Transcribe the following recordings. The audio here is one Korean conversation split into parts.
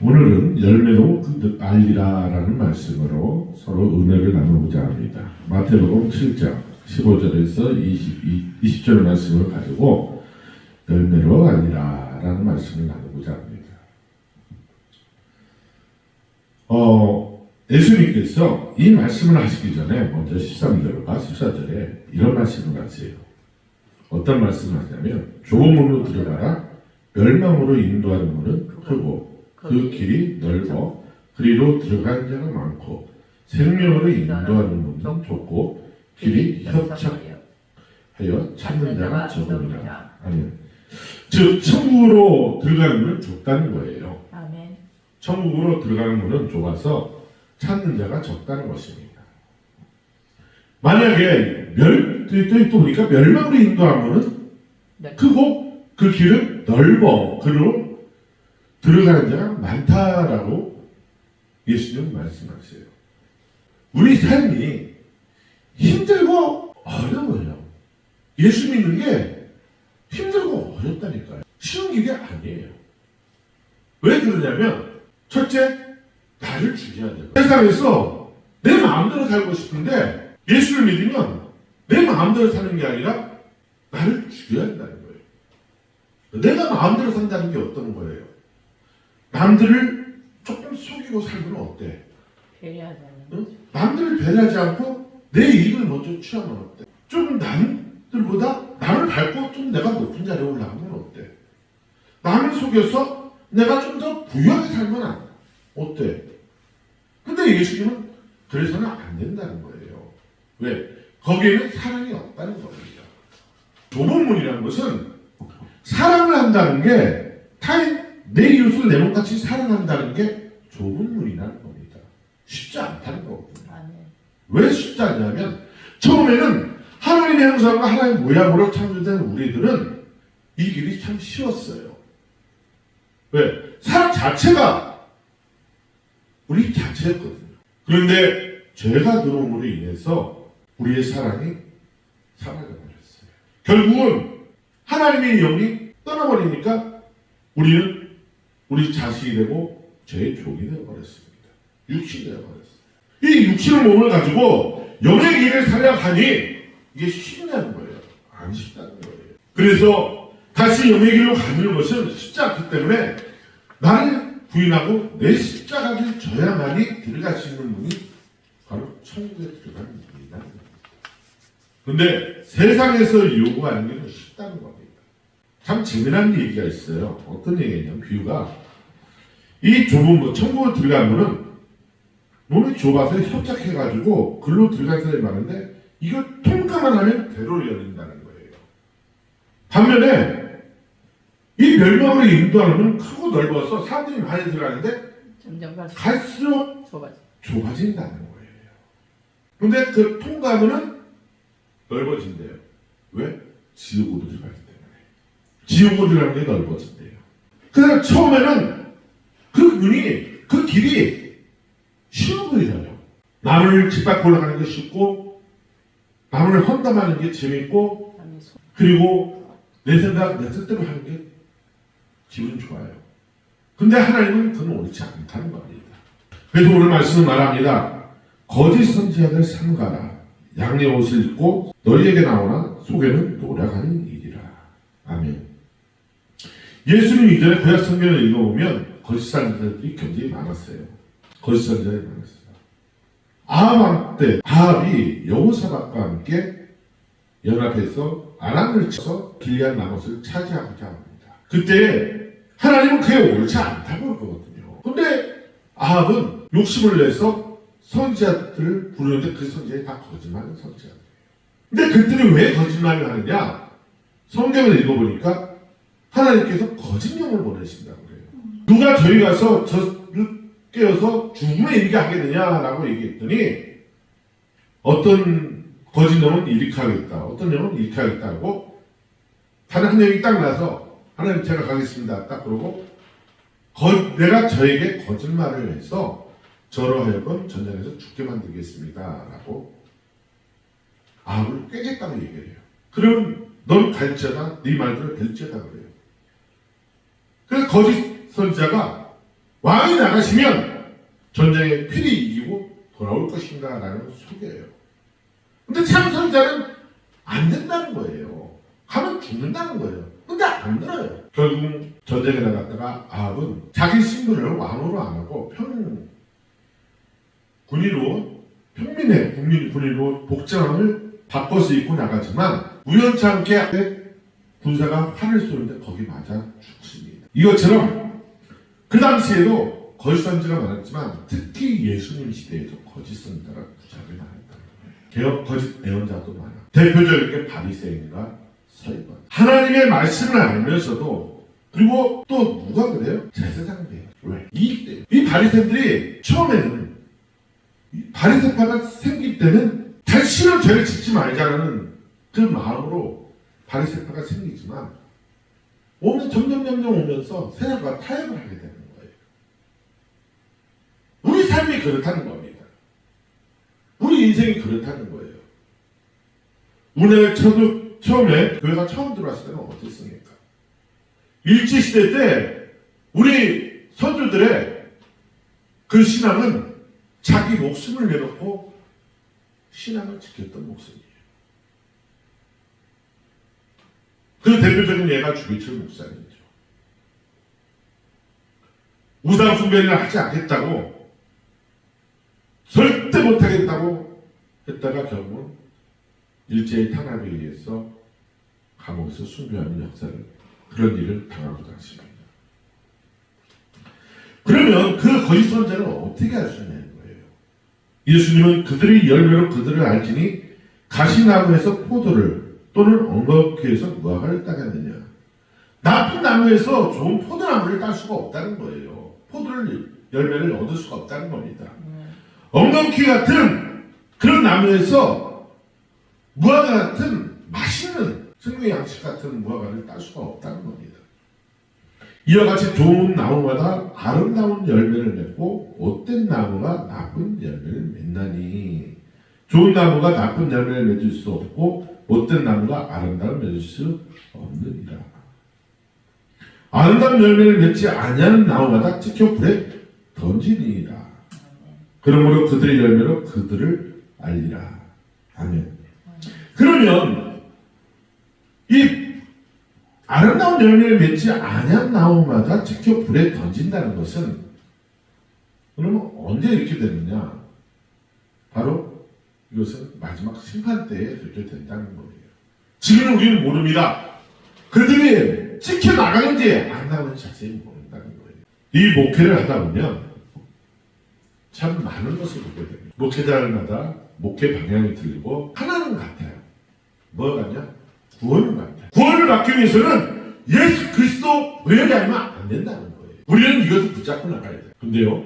오늘은 열매로 알리라라는 말씀으로 서로 은혜를 나누고자 합니다. 마태복음 7장 15절에서 20절 말씀을 가지고 열매로 알리라라는 말씀을 나누고자 합니다. 예수님께서 이 말씀을 하시기 전에 먼저 13절과 14절에 이런 말씀을 하세요. 어떤 말씀을 하냐면 좁은 문으로 들어가라. 멸망으로 인도하는 문은 크고 그 길이 넓어 그리로 들어가는 자가 많고 생명으로 인도하는 문은 좁고 길이 협착하여 찾는 자가 적으리라. 아멘. 즉 천국으로 들어가는 문은 좁다는 거예요. 아멘. 천국으로 들어가는 문은 좁아서 찾는 자가 적다는 것입니다. 만약에 또 보니까 멸망으로 인도하는 문은 크고 그 길은 넓어 그리로 들어가는 자가 많다라고 예수님은 말씀하세요. 우리 삶이 힘들고 어려워요. 예수 믿는 게 힘들고 어렵다니까요. 쉬운 길이 아니에요. 왜 그러냐면 첫째, 나를 죽여야 돼요. 세상에서 내 마음대로 살고 싶은데 예수를 믿으면 내 마음대로 사는 게 아니라 나를 죽여야 한다는 거예요. 내가 마음대로 산다는 게 어떤 거예요? 남들을 조금 속이고 살면 어때? 배려하자는 응? 남들을 배려하지 않고 내 이익을 먼저 취하면 어때? 좀 남들보다 남을 밟고 좀 내가 높은 자리에 올라가면 어때? 남을 속여서 내가 좀 더 부유하게 살면 어때? 근데 예수님은 그래서는 안 된다는 거예요. 왜? 거기에는 사랑이 없다는 겁니다. 좁은 문이라는 것은 사랑을 한다는 게 내 이웃을 내 몸같이 사랑한다는 게 좁은 문이라는 겁니다. 쉽지 않다는 거거든요. 왜 쉽지 않냐면 처음에는 하나님의 형상과 하나님의 모양으로 창조된 우리들은 이 길이 참 쉬웠어요. 왜? 사랑 자체가 우리 자체였거든요. 그런데 죄가 들어옴으로 인해서 우리의 사랑이 사라져버렸어요. 결국은 하나님의 영이 떠나버리니까 우리는 우리 자식이 되고 죄의 종이 되어버렸습니다. 육신이 되어버렸어요. 이 육신의 몸을 가지고 영의 길을 살아가니 이게 쉽냐는 거예요. 안 쉽다는 거예요. 그래서 다시 영의 길로 가는 것은 쉽지 않기 때문에 나를 부인하고 내 십자가를 져야만이 들어갈 수 있는 문이 바로 천국에 들어가는 문이라는 겁니다. 그런데 세상에서 요구하는 게 쉽다는 겁니다. 참 재미난 얘기가 있어요. 어떤 얘기냐면 비유가 이 좁은 문, 천국을 들어가면은 문이 좁아서 협착해가지고 글로 들어간 사람이 많은데 이걸 통과만 하면 대로 열린다는 거예요. 반면에 이 멸망으로 인도하는 문은 크고 넓어서 사람들이 많이 들어가는데 점점 갈수록 좁아진다는 거예요. 근데 그 통과하면은 넓어진대요. 왜? 지옥으로 들어가기 때문에. 지옥으로 들어가는 게 넓어진대요. 그래서 처음에는 그 길이 쉬워 보이잖아요. 남을 짓밟고 올라가는 게 쉽고, 남을 헌담하는 게 재밌고, 그리고 내 생각, 내 뜻대로 하는 게 기분 좋아요. 근데 하나님은 그건 옳지 않다는 겁니다. 그래서 오늘 말씀은 말합니다. 거짓 선지자들 삼가라. 양의 옷을 입고 너희에게 나오나 속에는 노력하는 일이라. 아멘. 예수님 이전에 구약 성경을 읽어보면 거짓 선지자들이 굉장히 많았어요. 거짓 선지자들이 많았어요. 아합 때 아합이 여호사밧과 함께 연합해서 아람을 쳐서 길리앗 나못을 차지하고자 합니다. 그때 하나님은 그게 옳지 않다고 그러거든요. 근데 아합은 욕심을 내서 선지자들을 부르는데 그 선지자들이 다 거짓말하는 선지자들이에요. 근데 그들이 왜 거짓말을 하느냐? 성경을 읽어보니까 하나님께서 거짓령을 보내신다고 그래요. 누가 저희 가서 저를 깨어서 죽음에 이르게 하게 되냐라고 얘기했더니 어떤 거짓령은 이렇게 하겠다. 어떤 영은 이렇게 하겠다고 단 한 영이 딱 나서 하나님 제가 가겠습니다. 딱 그러고 내가 저에게 거짓말을 해서 저로 하여금 전쟁에서 죽게 만들겠습니다. 라고 아합을 꿰겠다고 얘기를 해요. 그러면 넌 갈지어다 네 말대로 될지어다 그래요. 그래서 거짓 선지자가 왕이 나가시면 전쟁에 필히 이기고 돌아올 것인가 라는 소개예요. 근데 참 선자는 안 된다는 거예요. 가면 죽는다는 거예요. 근데 안 들어요. 결국 전쟁에 나갔다가 아합은 자기 신분을 왕으로 안 하고 평민의 군인으로 복장을 바꿔서 입고 나가지만 우연찮게 군사가 활을 쏘는데 거기 맞아 죽습니다. 이것처럼 그 당시에도 거짓 선지가 많았지만 특히 예수님 시대에도 거짓 선지자가 무지하게 많았다는 거예요. 개혁 거짓 예언자도 많아. 대표적인 게 바리새인과 서기관. 하나님의 말씀을 알면서도 그리고 또 누가 그래요? 제사장이에요. 왜? 이 바리새인들이 처음에는 바리새파가 생길 때는 다시는 죄를 짓지 말자라는 그 마음으로 바리새파가 생기지만 점점 오면서 세상과 타협을 하게 되는 거예요. 우리 삶이 그렇다는 겁니다. 우리 인생이 그렇다는 거예요. 우리나라에 처음에 교회가 처음 들어왔을 때는 어땠습니까? 일제시대 때 우리 선조들의 그 신앙은 자기 목숨을 내놓고 신앙을 지켰던 목숨이에요. 그 대표적인 예가 주기철 목사님이죠. 우상 숭배를 하지 않겠다고 절대 못하겠다고 했다가 결국은 일제의 탄압에 의해서 감옥에서 순교하는 역사를 그런 일을 당하고 당했습니다. 그러면 그 거짓 선자는 어떻게 알 수 있냐는 거예요. 예수님은 그들의 열매로 그들을 알지니 가시나무에서 포도를 또는 엉겅퀴에서 무화과를 따겠느냐. 나쁜 나무에서 좋은 포도나무를 딸 수가 없다는 거예요. 열매를 얻을 수가 없다는 겁니다. 엉겅퀴 같은 그런 나무에서 무화과 같은 맛있는 생명의 양식 같은 무화과를 딸 수가 없다는 겁니다. 이와 같이 좋은 나무마다 아름다운 열매를 맺고 못된 나무가 나쁜 열매를 맺나니 좋은 나무가 나쁜 열매를 맺을 수 없고 못된 나무가 아름다운 맺을 수 없느니라. 아름다운 열매를 맺지 아니하는 나무마다 찍혀 불에 던지니라. 그러므로 그들의 열매로 그들을 알리라. 아멘. 그러면 이 아름다운 열매를 맺지 아니한 나무마다 찍혀 불에 던진다는 것은 그러면 언제 이렇게 되느냐? 바로 이것은 마지막 심판 때에 그렇게 된다는 거예요. 지금은 우리는 모릅니다. 그들이 찍혀 나가는지 안 나가는지 자세히 모른다는 거예요. 이 목회를 하다 보면 참 많은 것을 보게 됩니다. 목회자마다 목회 방향이 틀리고 하나는 같아요. 뭐가 같냐? 구원을 받다. 구원을 받기 위해서는 예수 그리스도 외연이 아니면 안 된다는 거예요. 우리는 이것을 붙잡고 나가야 돼요. 근데요,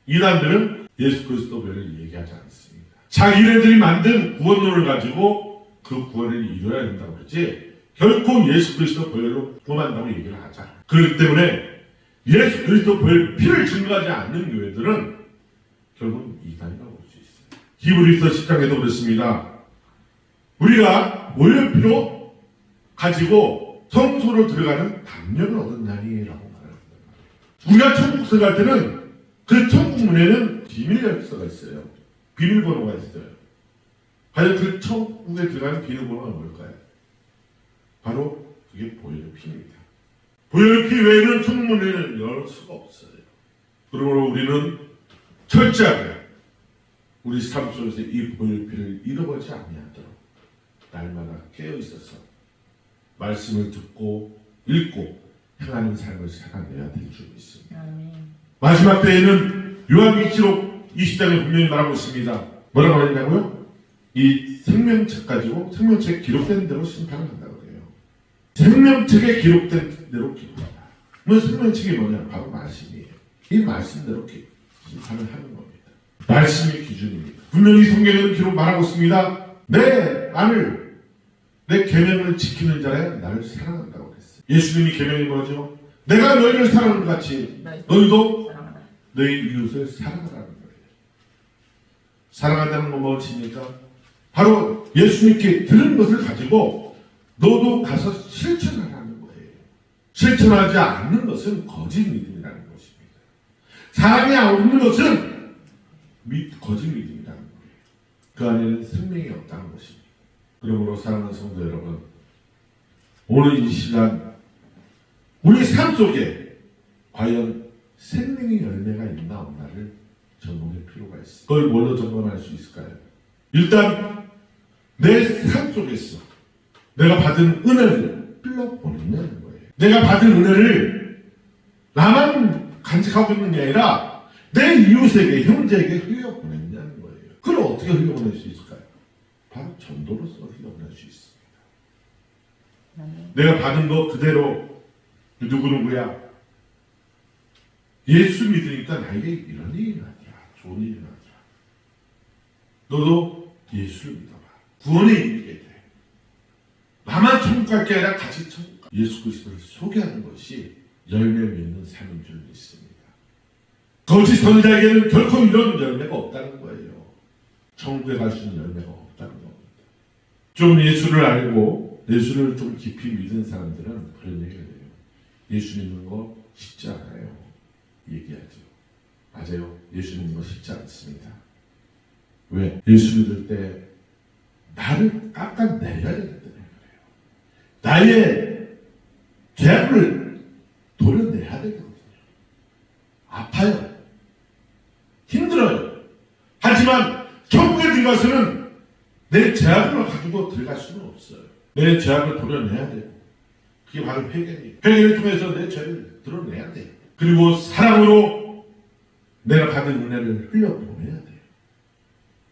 이단들은 예수 그리스도 외연을 얘기하지 않습니다. 자기네들이 만든 구원론을 가지고 그 구원을 이루어야 된다고 그러지 결코 예수 그리스도 보혈로 구원한다고 얘기를 하지 않아요. 그렇기 때문에 예수 그리스도 보혈 피를 증거하지 않는 교회들은 결국 이단이라고 볼 수 있어요. 히브리서 10장에도 그렇습니다. 우리가 보혈피로 가지고 성소로 들어가는 담력을 얻었나니라고 말합니다. 우리가 천국 들어갈 때는 그 천국 문에는 비밀 열쇠가 있어요. 비밀번호가 있어요. 과연 그 천국에 들어가는 비밀번호가 뭘까요? 바로 그게 보혈의 피입니다. 보혈의 피 외에는 천국 문에는 열 수가 없어요. 그러므로 우리는 철저하게 우리 삶 속에서 이 보혈의 피를 잃어버리지 아니하도록 날마다 깨어 있어서 말씀을 듣고 읽고 행하는 삶을 살아내야 될 줄 믿습니다. 마지막 때에는 요한계시록 20장에 분명히 말하고 있습니다. 뭐라고 하냐고요? 이 생명책 가지고 생명책에 기록된 대로 심판을 한다고 그래요. 생명책에 기록된 대로 기록한다. 뭐 생명책이 뭐냐? 바로 말씀이에요. 이 말씀대로 심판을 하는 겁니다. 말씀이 기준입니다. 분명히 성경에는 기록 말하고 있습니다. 내 계명을 지키는 자는 나를 사랑한다고 그랬어요. 예수님이 계명이 뭐죠? 내가 너희를 사랑하는 것 같이 너희도 너희 이웃을 사랑하라는 거예요. 사랑한다는 건 무엇입니까? 바로 예수님께 들은 것을 가지고 너도 가서 실천하라는 거예요. 실천하지 않는 것은 거짓 믿음이라는 것입니다. 사랑이 없는 것은 거짓 믿음이라는 거예요. 그 안에는 생명이 없다는 것입니다. 그러므로 사랑하는 성도 여러분, 오늘 이 시간 우리 삶 속에 과연 생명의 열매가 있나 없나를 점검할 필요가 있습니다. 그걸 뭘로 점검할 수 있을까요? 일단 내 삶 속에서 내가 받은 은혜를 흘러보내는 거예요. 내가 받은 은혜를 나만 간직하고 있는 게 아니라 내 이웃에게, 형제에게 흘려보냈냐는 거예요. 그걸 어떻게 흘려보낼 수 있을까요? 바로 전도로서 흘려보낼 수 있습니다. 내가 받은 거 그대로 누구누구야 예수 믿으니까 나에게 이런 일이 나더라, 좋은 일이 나더라. 너도 예수를 믿어봐. 구원에 이르게 돼. 나만 천국 갈 게 아니라 같이 천국 가. 예수 그리스도를 소개하는 것이 열매 맺는 삶인 줄 믿습니다. 거짓 선지자에게는 결코 이런 열매가 없다는 거예요. 천국에 갈 수 있는 열매가 없다는 겁니다. 좀 예수를 알고 예수를 좀 깊이 믿은 사람들은 그런 얘기를 해요. 예수 믿는 거 쉽지 않아요. 얘기하죠. 맞아요. 예수 믿는 거 쉽지 않습니다. 왜? 예수 믿을 때 나를 깎아내려야 되기 때문에 그래요. 나의 죄악을 도려내야 되거든요. 아파요. 힘들어요. 하지만 천국에 들어가서는 내 죄악을 가지고 들어갈 수는 없어요. 내 죄악을 도려내야 돼요. 그게 바로 회개예요. 회개를 통해서 내 죄를 드러내야 돼요. 그리고 사랑으로 내가 받은 은혜를 흘려보내야 돼요.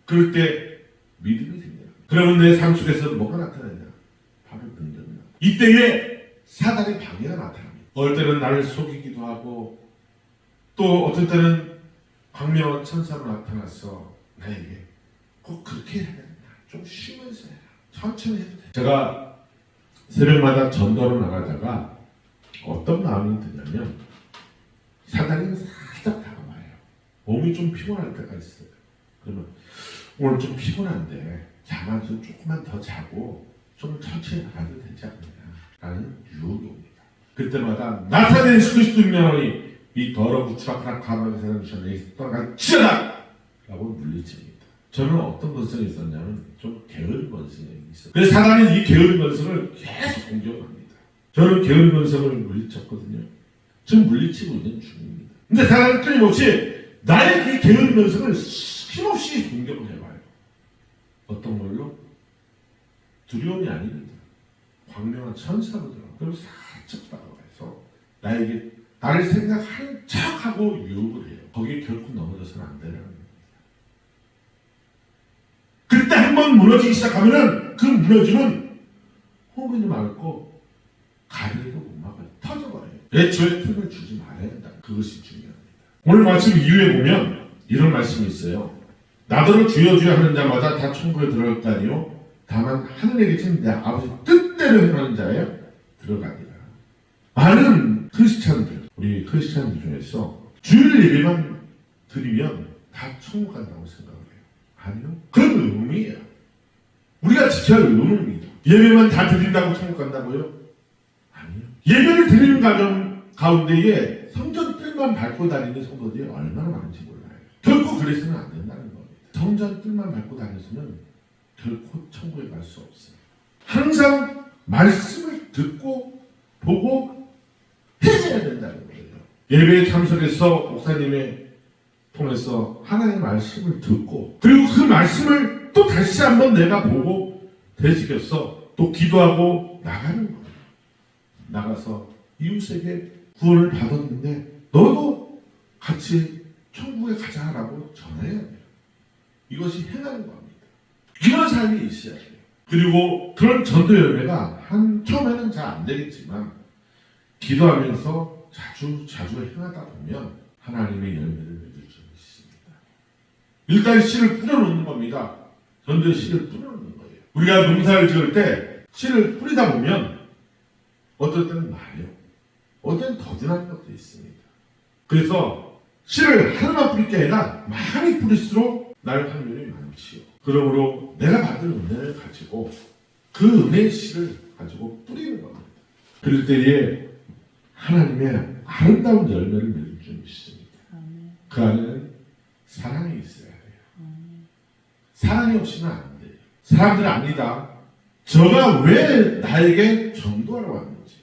그럴 때 믿음이 생겨요. 그러면 내 삶 속에서 뭐가 나타나냐? 바로 능력이 나타나요. 이때에 사단의 방해가 나타납니다. 어떨 때는 나를 속이기도 하고 또 어떤 때는 광명한 천사로 나타나서 나에게 꼭 그렇게 해야 된다. 좀 쉬면서 해라. 천천히 해도 돼. 제가 새벽마다 전도로 나가다가 어떤 마음이 드냐면 사단이 살짝 다가와요. 몸이 좀 피곤할 때가 있어요. 그러면 오늘 좀 피곤한데 잠안 좀 조금만 더 자고 좀 천천히 나가도 되지 않느냐 라는 유혹이 옵니다. 그때마다 나사렛 예수 그리스도 명하니 이 더러고 추악한 가망의 사람이 전에 떠나가 치어라! 라고 물리칩니다. 저는 어떤 건성이 있었냐면 좀 게으른 건성이 있어요. 그래서 사단은 이 게으른 건성을 계속 공격합니다. 저는 게으른 건성을 물리쳤거든요. 지금 물리치고 있는 중입니다. 근데 사단은 끊임없이 나의 그 게으른 건성을 힘없이 공격을 해봐요. 어떤 걸로? 두려움이 아닙니다. 광명한 천사로 들어가고 그리고 살짝 다가와서 나를 생각하는 척하고 유혹을 해요. 거기에 결코 넘어져서는 안 되라는 겁니다. 그때 한번 무너지기 시작하면은 그 무너짐은 호흡이 맑고 가리도 못 막아요. 터져버려요. 애초에 틈을 주지 말아야 한다. 그것이 중요합니다. 오늘 말씀 이후에 보면 이런 말씀이 있어요. 나더러 주여 주여 하는 자마다 다 천국에 들어갈 거 아니요. 다만 하늘에 계신 내 아버지 뜻대로 행하는 자에 들어가니라. 많은 크리스찬들, 우리 크리스찬들 중에서 주일 예배만 드리면 다 천국 간다고 생각을 해요. 아니요. 그건 의무예요. 우리가 지켜야 할 의무입니다. 예배만 다 드린다고 천국 간다고요? 아니요. 예배를 드리는 가정 가운데에 성전 뜰만 밟고 다니는 성도들이 얼마나 많은지 몰라요. 결코 그래서는 안 된다는 겁니다. 성전 뜰만 밟고 다녀서는 결코 천국에 갈 수 없어요. 항상 말씀을 듣고 보고 해야 된다는 거예요. 예배에 참석해서 목사님의 통해서 하나님의 말씀을 듣고 그리고 그 말씀을 또 다시 한번 내가 보고 되새겨서 또 기도하고 나가는 거예요. 나가서 이웃에게 구원을 받았는데 너도 같이 천국에 가자라고 전해야 돼요. 이것이 행하는 겁니다. 이런 삶이 있어야 돼요. 그리고 그런 전도 열매가 처음에는 잘 안 되겠지만 기도하면서 자주 행하다 보면 하나님의 열매를 맺을 수 있습니다. 일단 씨를 뿌려놓는 겁니다. 전도의 씨를 뿌려놓는 거예요. 우리가 농사를 지을 때 씨를 뿌리다 보면 어떨 때는 나요. 어떨 때는 더딘한 것도 있습니다. 그래서 씨를 하나만 뿌릴 게 아니라 많이 뿌릴수록 날 확률이 많지요. 그러므로 내가 받은 은혜를 가지고 그 은혜의 씨를 가지고 뿌리는 겁니다. 그럴 때에 하나님의 아름다운 열매를 맺을 줄 믿습니다. 그 안에는 사랑이 있어야 돼요. 사랑이 없이는 안 돼요. 사람들은 압니다. 저가 왜 나에게 전도하러 왔는지,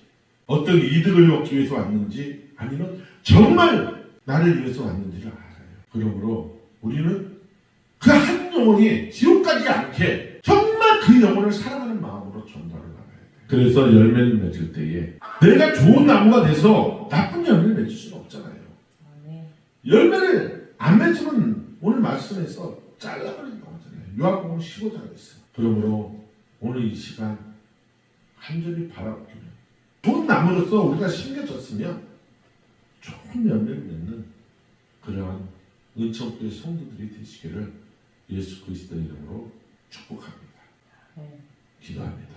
어떤 이득을 얻기 위해서 왔는지, 아니면 정말 나를 위해서 왔는지를 알아요. 그러므로 우리는 그 한 영혼이 지옥 가지 않게 정말 그 영혼을 사랑하는 마음으로 전도하러 나가야 돼요. 그래서 열매를 맺을 때에 내가 좋은 나무가 돼서 나쁜 열매를 맺을 수는 없잖아요. 열매를 안 맺으면 오늘 말씀에서 잘라버린다고 하잖아요. 요한복음 15장에 있어요. 그러므로 오늘 이 시간 간절히 바라보기를, 좋은 나무로서 우리가 심겨졌으면 좋은 열매를 맺는 그러한 은총교회 성도들이 되시기를 예수 그리스도의 이름으로 축복합니다. 기도합니다.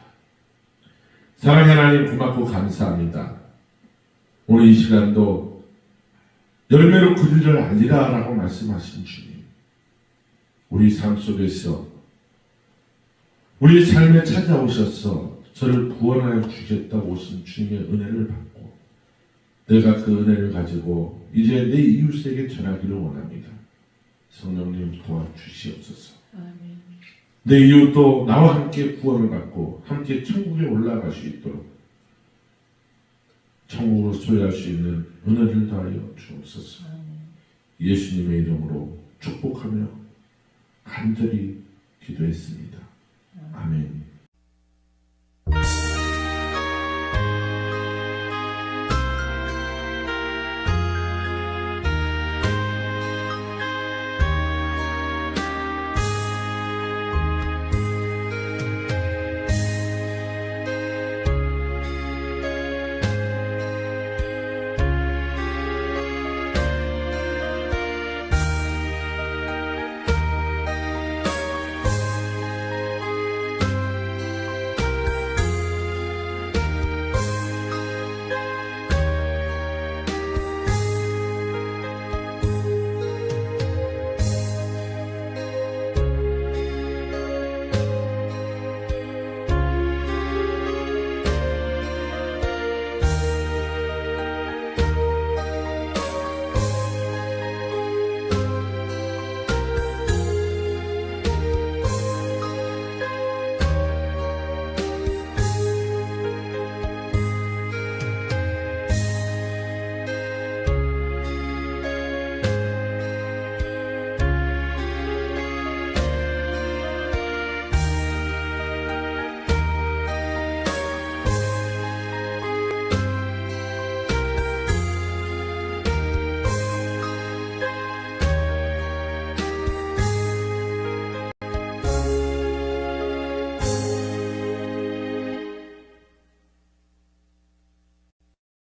사랑하는 하나님, 고맙고 감사합니다. 오늘 이 시간도 열매로 그들을 알리라 라고 말씀하신 주님, 우리 삶 속에서 우리 삶에 찾아오셔서 저를 구원하여 주겠다고 오신 주님의 은혜를 받고 내가 그 은혜를 가지고 이제 내 이웃에게 전하기를 원합니다. 성령님 도와주시옵소서. 아멘. 내 이웃도 나와 함께 구원을 받고 함께 천국에 올라갈 수 있도록 천국으로 소유할 수 있는 은혜를 다하여 주옵소서. 예수님의 이름으로 축복하며 간절히 기도했습니다. 아멘.